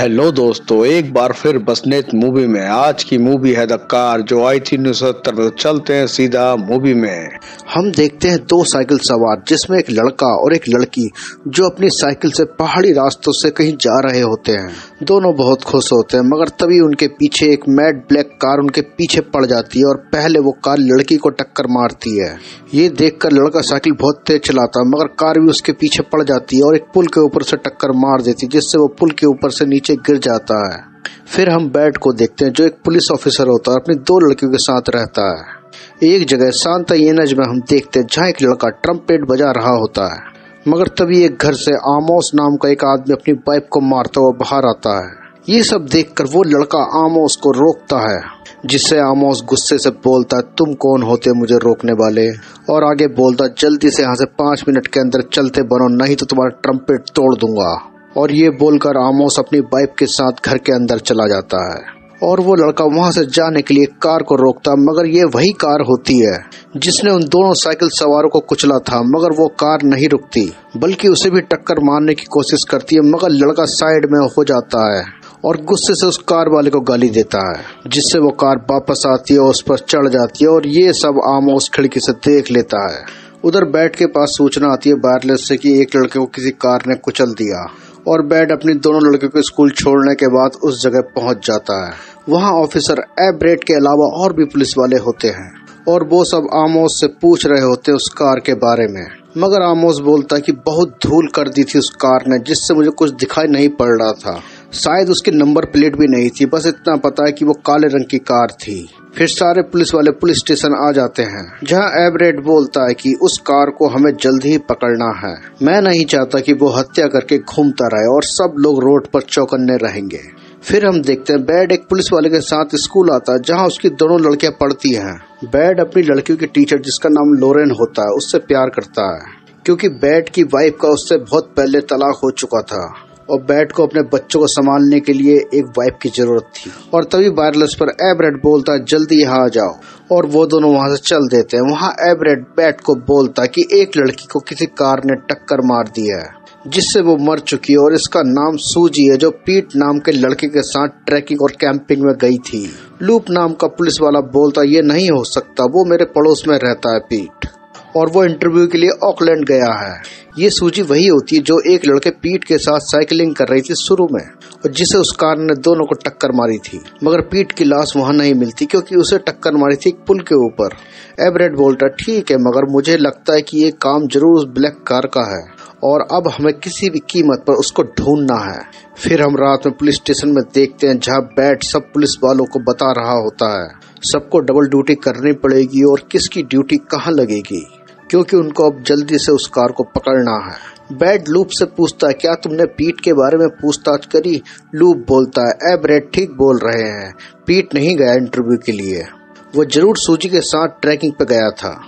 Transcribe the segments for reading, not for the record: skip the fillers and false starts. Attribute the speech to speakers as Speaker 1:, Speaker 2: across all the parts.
Speaker 1: Hello दोस्तों, एक बार फिर बसनेत मूवी में। आज की मूवी है द कार, जो आई थी 1970 में। चलते हैं सीधा मूवी में।
Speaker 2: हम देखते हैं दो साइकिल सवार, जिसमें एक लड़का और एक लड़की जो अपनी साइकिल से पहाड़ी रास्तों से कहीं जा रहे होते हैं। दोनों बहुत खुश होते हैं, मगर तभी उनके पीछे एक मैट ब्लैक कार उनके पीछे पड़ जाती है और पहले वो कार लड़की को टक्कर मारती है। ये देखकर लड़का साइकिल बहुत तेज चलाता है, मगर कार भी उसके पीछे पड़ जाती है और एक पुल के ऊपर से टक्कर मार देती है, जिससे वो पुल के ऊपर से नीचे गिर जाता है। फिर हम बैट को देखते हैं, जो एक पुलिस ऑफिसर होता है, अपनी दो लड़कियों के साथ रहता है। एक जगह शांता येनज में हम देखते हैं, जहाँ एक लड़का ट्रम्पेट बजा रहा होता है, मगर तभी एक घर से आमोस नाम का एक आदमी अपनी वाइफ को मारता हुआ बाहर आता है। ये सब देखकर वो लड़का आमोस को रोकता है, जिससे आमोस गुस्से से बोलता है, तुम कौन होते मुझे रोकने वाले? और आगे बोलता, जल्दी से यहाँ से 5 मिनट के अंदर चलते बनो, नहीं तो तुम्हारा ट्रम्पेट तोड़ दूंगा। और ये बोलकर आमोस अपनी वाइफ के साथ घर के अंदर चला जाता है और वो लड़का वहां से जाने के लिए कार को रोकता, मगर ये वही कार होती है जिसने उन दोनों साइकिल सवारों को कुचला था। मगर वो कार नहीं रुकती, बल्कि उसे भी टक्कर मारने की कोशिश करती है, मगर लड़का साइड में हो जाता है और गुस्से से उस कार वाले को गाली देता है, जिससे वो कार वापस आती है और उस पर चढ़ जाती है। और ये सब आमोस खिड़की से देख लेता है। उधर बैट के पास सूचना आती है वायरलेस से कि एक लड़के को किसी कार ने कुचल दिया, और बैट अपनी दोनों लड़कियों को स्कूल छोड़ने के बाद उस जगह पहुंच जाता है। वहां ऑफिसर एब्रेट के अलावा और भी पुलिस वाले होते हैं और वो सब आमोस से पूछ रहे होते हैं उस कार के बारे में। मगर आमोस बोलता है कि बहुत धूल कर दी थी उस कार ने, जिससे मुझे कुछ दिखाई नहीं पड़ रहा था। शायद उसकी नंबर प्लेट भी नहीं थी, बस इतना पता है कि वो काले रंग की कार थी। फिर सारे पुलिस वाले पुलिस स्टेशन आ जाते हैं, जहां एब्रेट बोलता है कि उस कार को हमें जल्द ही पकड़ना है। मैं नहीं चाहता कि वो हत्या करके घूमता रहे और सब लोग रोड पर चौकन्ने रहेंगे। फिर हम देखते हैं बैड एक पुलिस वाले के साथ स्कूल आता है, जहां उसकी दोनों लड़कियां पढ़ती हैं। बैड अपनी लड़कियों की टीचर, जिसका नाम लोरेन होता है, उससे प्यार करता है, क्योंकि बैड की वाइफ का उससे बहुत पहले तलाक हो चुका था और बैट को अपने बच्चों को संभालने के लिए एक वाइफ की जरूरत थी। और तभी वायरलेस पर एब्रेट बोलता है, जल्दी यहाँ आ जाओ, और वो दोनों वहां से चल देते हैं। वहां एब्रेट बैट को बोलता है कि एक लड़की को किसी कार ने टक्कर मार दी है, जिससे वो मर चुकी है, और इसका नाम सूजी है, जो पीट नाम के लड़के के साथ ट्रैकिंग और कैंपिंग में गई थी। लूप नाम का पुलिस वाला बोलता, ये नहीं हो सकता, वो मेरे पड़ोस में रहता है पीट, और वो इंटरव्यू के लिए ऑकलैंड गया है। ये सूजी वही होती है जो एक लड़के पीट के साथ साइकिलिंग कर रही थी शुरू में, और जिसे उस कार ने दोनों को टक्कर मारी थी। मगर पीट की लाश वहां नहीं मिलती, क्योंकि उसे टक्कर मारी थी एक पुल के ऊपर। एब्रेट बोलता, ठीक है, मगर मुझे लगता है कि ये काम जरूर उस ब्लैक कार का है और अब हमें किसी भी कीमत पर उसको ढूंढना है। फिर हम रात में पुलिस स्टेशन में देखते हैं, जहाँ बैट सब पुलिस वालों को बता रहा होता है सबको डबल ड्यूटी करनी पड़ेगी और किसकी ड्यूटी कहाँ लगेगी, क्योंकि उनको अब जल्दी से उस कार को पकड़ना है। बैट लूप से पूछता है, क्या तुमने पीट के बारे में पूछताछ करी? लूप बोलता है, एब्रेट ठीक बोल रहे हैं, पीट नहीं गया इंटरव्यू के लिए, वो जरूर सूजी के साथ ट्रैकिंग पे गया था।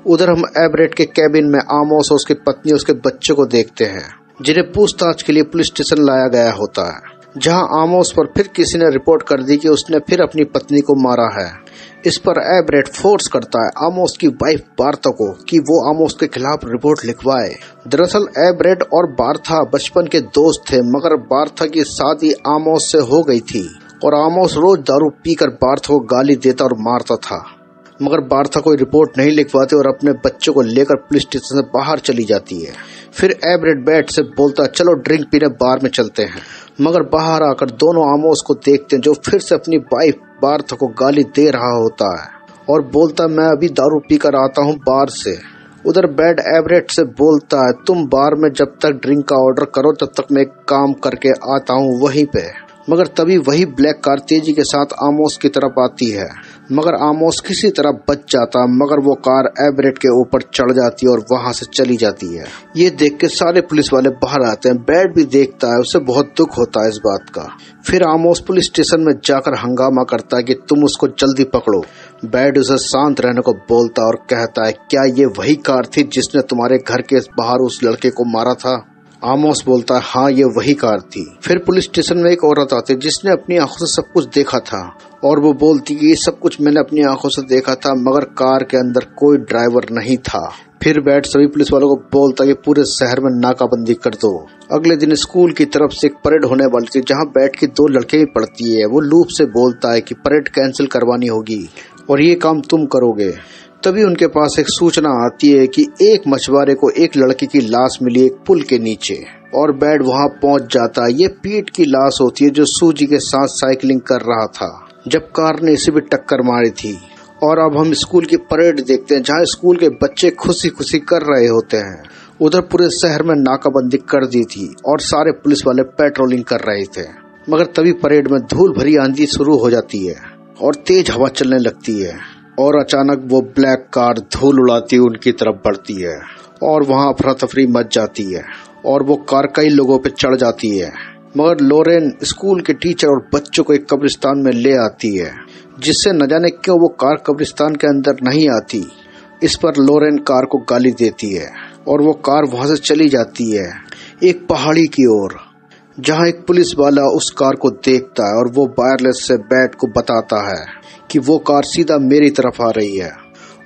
Speaker 2: उधर हम एब्रेट के कैबिन में आमोस और उसकी पत्नी और उसके बच्चे को देखते हैं, जिन्हें पूछताछ के लिए पुलिस स्टेशन लाया गया होता है, जहां आमोस पर फिर किसी ने रिपोर्ट कर दी कि उसने फिर अपनी पत्नी को मारा है। इस पर एब्रेट फोर्स करता है आमोस की वाइफ बार्था को कि वो आमोस के खिलाफ रिपोर्ट लिखवाए। दरअसल एब्रेट और बार्था बचपन के दोस्त थे, मगर बार्था की शादी आमोस से हो गई थी और आमोस रोज दारू पीकर बार्था को गाली देता और मारता था। मगर बार्था कोई रिपोर्ट नहीं लिखवाती और अपने बच्चों को लेकर पुलिस स्टेशन से बाहर चली जाती है। फिर एब्रेट बैट से बोलता, चलो ड्रिंक पीने बार में चलते हैं। मगर बाहर आकर दोनों आमोस को देखते हैं, जो फिर से अपनी वाइफ बार्था को गाली दे रहा होता है और बोलता, मैं अभी दारू पीकर आता हूँ बार से। उधर बैट एब्रेट से बोलता है, तुम बार में जब तक ड्रिंक का ऑर्डर करो तब तक मैं काम करके आता हूँ वहीं पे। मगर तभी वही ब्लैक कार तेजी के साथ आमोस की तरफ आती है, मगर आमोस किसी तरह बच जाता, मगर वो कार एब्रेट के ऊपर चढ़ जाती है और वहां से चली जाती है। ये देख के सारे पुलिस वाले बाहर आते हैं। बैट भी देखता है, उसे बहुत दुख होता है इस बात का। फिर आमोस पुलिस स्टेशन में जाकर हंगामा करता है कि तुम उसको जल्दी पकड़ो। बैट उसे शांत रहने को बोलता और कहता है, क्या ये वही कार थी जिसने तुम्हारे घर के बाहर उस लड़के को मारा था? आमोस बोलता है हाँ ये वही कार थी। फिर पुलिस स्टेशन में एक औरत आती है जिसने अपनी आंखों से सब कुछ देखा था और वो बोलती कि ये सब कुछ मैंने अपनी आंखों से देखा था मगर कार के अंदर कोई ड्राइवर नहीं था। फिर बैट सभी पुलिस वालों को बोलता है कि पूरे शहर में नाकाबंदी कर दो। अगले दिन स्कूल की तरफ से एक परेड होने वाली थी जहाँ बैट की 2 लड़कियां भी पढ़ती है। वो लूप से बोलता है कि परेड कैंसिल करवानी होगी और ये काम तुम करोगे। तभी उनके पास एक सूचना आती है कि एक मछुआरे को एक लड़की की लाश मिली एक पुल के नीचे और बैट वहां पहुंच जाता है। ये पीट की लाश होती है जो सूजी के साथ साइकिलिंग कर रहा था जब कार ने इसे भी टक्कर मारी थी। और अब हम स्कूल की परेड देखते हैं जहां स्कूल के बच्चे खुशी खुशी कर रहे होते हैं। उधर पूरे शहर में नाकाबंदी कर दी थी और सारे पुलिस वाले पेट्रोलिंग कर रहे थे। मगर तभी परेड में धूल भरी आंधी शुरू हो जाती है और तेज हवा चलने लगती है और अचानक वो ब्लैक कार धूल उड़ाती हुई उनकी तरफ बढ़ती है और वहां अफरा तफरी मच जाती है और वो कार कई लोगों पे चढ़ जाती है। मगर लोरेन स्कूल के टीचर और बच्चों को एक कब्रिस्तान में ले आती है जिससे न जाने क्यों वो कार कब्रिस्तान के अंदर नहीं आती। इस पर लोरेन कार को गाली देती है और वो कार वहां से चली जाती है एक पहाड़ी की ओर जहां एक पुलिस वाला उस कार को देखता है और वो वायरलेस से बैट को बताता है कि वो कार सीधा मेरी तरफ आ रही है।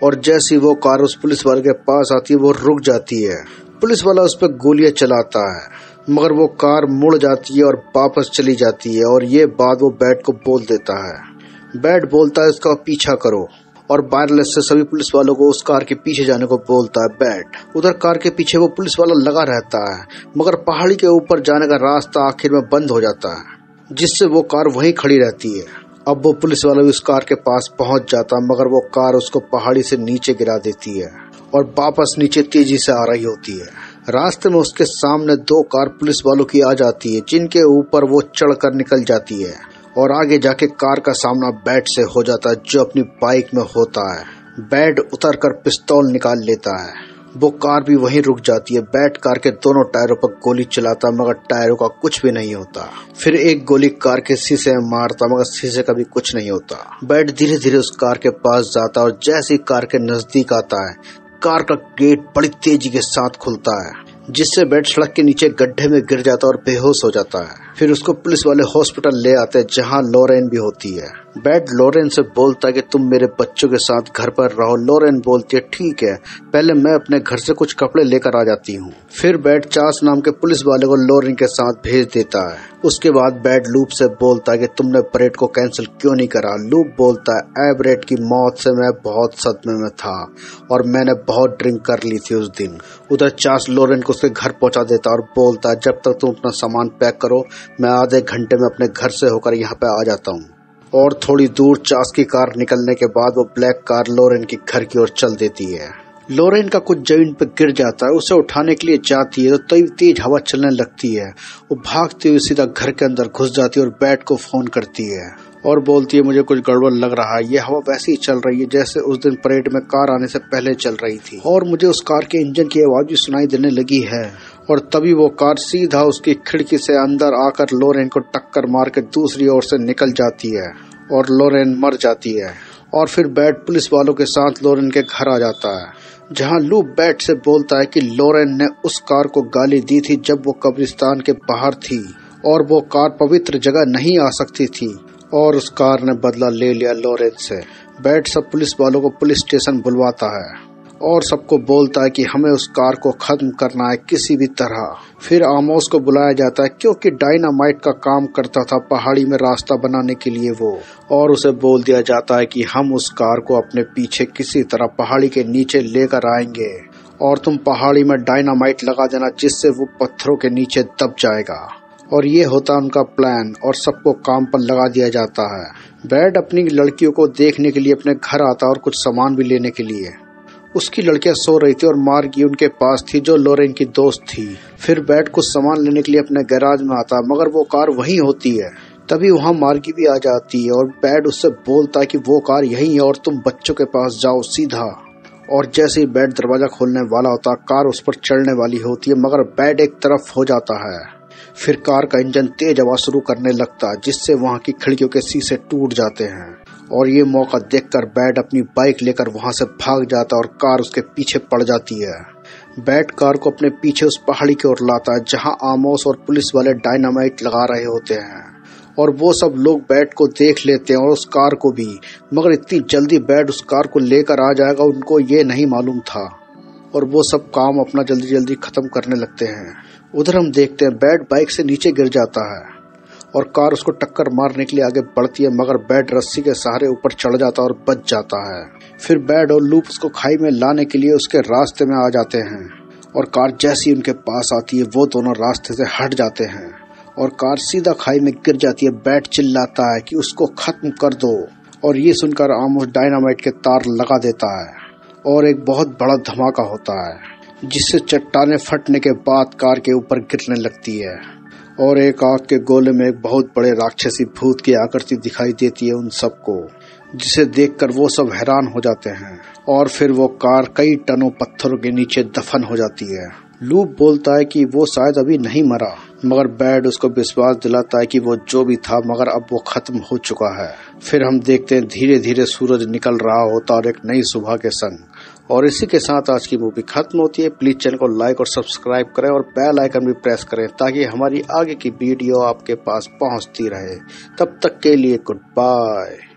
Speaker 2: और जैसी वो कार उस पुलिस वाले के पास आती है वो रुक जाती है। पुलिस वाला उस पर गोलियां चलाता है मगर वो कार मुड़ जाती है और वापस चली जाती है और ये बात वो बैट को बोल देता है। बैट बोलता है उसका पीछा करो और वायरलेस से सभी पुलिस वालों को उस कार के पीछे जाने को बोलता है बैट। उधर कार के पीछे वो पुलिस वाला लगा रहता है मगर पहाड़ी के ऊपर जाने का रास्ता आखिर में बंद हो जाता है जिससे वो कार वहीं खड़ी रहती है। अब वो पुलिस वाला भी उस कार के पास पहुंच जाता है मगर वो कार उसको पहाड़ी से नीचे गिरा देती है और वापस नीचे तेजी से आ रही होती है। रास्ते में उसके सामने 2 कार पुलिस वालों की आ जाती है जिनके ऊपर वो चढ़कर निकल जाती है और आगे जाके कार का सामना बैट से हो जाता है जो अपनी बाइक में होता है। बैट उतरकर पिस्तौल निकाल लेता है। वो कार भी वहीं रुक जाती है। बैट कार के दोनों टायरों पर गोली चलाता मगर टायरों का कुछ भी नहीं होता। फिर एक गोली कार के शीशे में मारता मगर शीशे का भी कुछ नहीं होता। बैट धीरे धीरे उस कार के पास जाता और जैसे ही कार के नजदीक आता है कार का गेट बड़ी तेजी के साथ खुलता है जिससे बैट सड़क के नीचे गड्ढे में गिर जाता और बेहोश हो जाता है। फिर उसको पुलिस वाले हॉस्पिटल ले आते हैं जहां लोरेन भी होती है। बैट लोरेन से बोलता है कि तुम मेरे बच्चों के साथ घर पर रहो। लोरेन बोलती है ठीक है, पहले मैं अपने घर से कुछ कपड़े लेकर आ जाती हूँ। फिर बैट चार्ल्स नाम के पुलिस वाले को लोरेन के साथ भेज देता है। उसके बाद बैट लूप से बोलता है कि तुमने परेड को कैंसिल क्यों नहीं करा। लूप बोलता है एवरेट की मौत से मैं बहुत सदमे में था और मैंने बहुत ड्रिंक कर ली थी उस दिन। उधर चार्ल्स लोरेन को उसके घर पहुंचा देता और बोलता है जब तक तुम अपना सामान पैक करो मैं आधे घंटे में अपने घर से होकर यहाँ पे आ जाता हूँ। और थोड़ी दूर चार्ल्स की कार निकलने के बाद वो ब्लैक कार लोरेन की घर की ओर चल देती है। लोरेन का कुछ जमीन पर गिर जाता है। उसे उठाने के लिए जाती है तो तेज हवा चलने लगती है। वो भागती हुई सीधा घर के अंदर घुस जाती है और बैट को फोन करती है और बोलती है मुझे कुछ गड़बड़ लग रहा है। ये हवा वैसे ही चल रही है जैसे उस दिन परेड में कार आने से पहले चल रही थी और मुझे उस कार के इंजन की आवाज भी सुनाई देने लगी है। और तभी वो कार सीधा उसकी खिड़की से अंदर आकर लोरेन को टक्कर मार के दूसरी ओर से निकल जाती है और लोरेन मर जाती है। और फिर बैट पुलिस वालों के साथ लोरेन के घर आ जाता है जहां लूप बैट से बोलता है कि लोरेन ने उस कार को गाली दी थी जब वो कब्रिस्तान के बाहर थी और वो कार पवित्र जगह नहीं आ सकती थी और उस कार ने बदला ले लिया लोरेन से। बैट सब पुलिस वालों को पुलिस स्टेशन बुलवाता है और सबको बोलता है कि हमें उस कार को खत्म करना है किसी भी तरह। फिर आमोस को बुलाया जाता है क्योंकि डायनामाइट का काम करता था पहाड़ी में रास्ता बनाने के लिए वो, और उसे बोल दिया जाता है कि हम उस कार को अपने पीछे किसी तरह पहाड़ी के नीचे लेकर आएंगे और तुम पहाड़ी में डायनामाइट लगा देना जिससे वो पत्थरों के नीचे दब जाएगा। और ये होता उनका प्लान और सबको काम पर लगा दिया जाता है। बैट अपनी लड़कियों को देखने के लिए अपने घर आता और कुछ सामान भी लेने के लिए। उसकी लड़कियां सो रही थी और मार्गी उनके पास थी जो लोरेन की दोस्त थी। फिर बैट कुछ सामान लेने के लिए अपने गैराज में आता मगर वो कार वहीं होती है। तभी वहां मार्गी भी आ जाती है और बैट उससे बोलता है कि वो कार यहीं है और तुम बच्चों के पास जाओ सीधा। और जैसे ही बैट दरवाजा खोलने वाला होता कार उस पर चढ़ने वाली होती है मगर बैट एक तरफ हो जाता है। फिर कार का इंजन तेज आवाज शुरू करने लगता है जिससे वहां की खिड़कियों के शीशे टूट जाते हैं और ये मौका देखकर बैट अपनी बाइक लेकर वहां से भाग जाता और कार उसके पीछे पड़ जाती है। बैट कार को अपने पीछे उस पहाड़ी की ओर लाता है जहां आमोस और पुलिस वाले डायनामाइट लगा रहे होते हैं और वो सब लोग बैट को देख लेते हैं और उस कार को भी, मगर इतनी जल्दी बैट उस कार को लेकर आ जाएगा उनको ये नहीं मालूम था और वो सब काम अपना जल्दी जल्दी खत्म करने लगते हैं। उधर हम देखते हैं बैट बाइक से नीचे गिर जाता है और कार उसको टक्कर मारने के लिए आगे बढ़ती है, मगर बैट रस्सी के सहारे ऊपर चढ़ जाता है और बच जाता है। फिर बैट और लूप उसको खाई में लाने के लिए उसके रास्ते में आ जाते हैं और कार जैसी उनके पास आती है वो दोनों रास्ते से हट जाते हैं और कार सीधा खाई में गिर जाती है। बैट चिल्लाता है कि उसको खत्म कर दो और ये सुनकर आमोस डायनामाइट के तार लगा देता है और एक बहुत बड़ा धमाका होता है जिससे चट्टानें फटने के बाद कार के ऊपर गिरने लगती है और एक आग के गोले में एक बहुत बड़े राक्षसी भूत की आकृति दिखाई देती है उन सबको, जिसे देखकर वो सब हैरान हो जाते हैं और फिर वो कार कई टनों पत्थरों के नीचे दफन हो जाती है। लूप बोलता है कि वो शायद अभी नहीं मरा, मगर बैड उसको विश्वास दिलाता है कि वो जो भी था मगर अब वो खत्म हो चुका है। फिर हम देखते हैं धीरे धीरे सूरज निकल रहा होता और एक नई सुबह के संग। और इसी के साथ आज की मूवी खत्म होती है। प्लीज चैनल को लाइक और सब्सक्राइब करें और बेल आइकन भी प्रेस करें ताकि हमारी आगे की वीडियो आपके पास पहुंचती रहे। तब तक के लिए गुड बाय।